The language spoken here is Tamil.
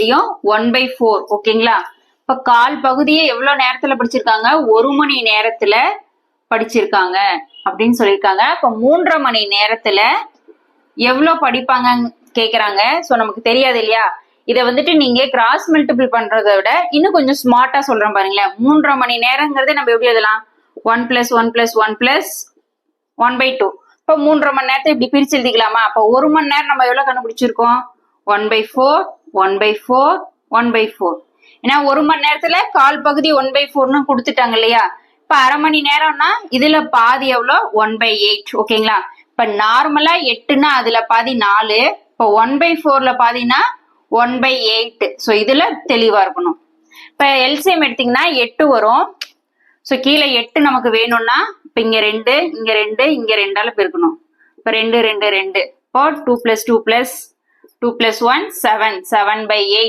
பகுதியும் 1/4. ஓகேங்களா? இப்ப கால் பகுதியை எவ்வளவு நேரத்துல படிச்சிருக்காங்க? 1 மணி நேரத்துல படிச்சிருக்காங்க அப்படின்னு சொல்லியிருக்காங்க. இப்ப 3.5 மணி நேரத்துல எவ்வளவு படிப்பாங்க கேக்குறாங்க. சோ நமக்கு தெரியாது இல்லையா? இதை வந்துட்டு நீங்க கிராஸ் மல்டிபிள் பண்றதை விட இன்னும் கொஞ்சம் ஸ்மார்ட்டா சொல்றேன் பாருங்களேன். 3.5 மணி நேரங்கிறத நம்ம எப்படி எழுதலாம்? 1 + 1 + 1 + 1/2. இப்ப 3.5 மணி நேரத்தை இப்படி பிரிச்சு எழுதிக்கலாமா? அப்ப 1 மணி நேரம் நம்ம எவ்வளவு கண்டுபிடிச்சிருக்கோம்? 1/4 1/4 1/4. ஏன்னா 1 மணி நேரத்துல கால் பகுதி 1/4ன்னு கொடுத்துட்டாங்க இல்லையா? இப்ப அரை மணி நேரம்னா இதுல பாதி எவ்வளோ? 1/8. ஓகேங்களா? இப்ப நார்மலா 8ன்னா அதுல பாதி 4. இப்ப 1/4ல பாதினா 1/8. சோ இதுல தெளிவா இருக்கணும். இப்ப எல்சிஎம் எடுத்தீங்கன்னா 8 வரும். சோ கீழே 8 நமக்கு வேணும்னா இப்ப இங்க 2 இங்க 2 இங்க 2ஆல பெருக்கணும். இப்ப 2 2 2. இப்போ 2 + 2 + 2 + 1 7 7/8.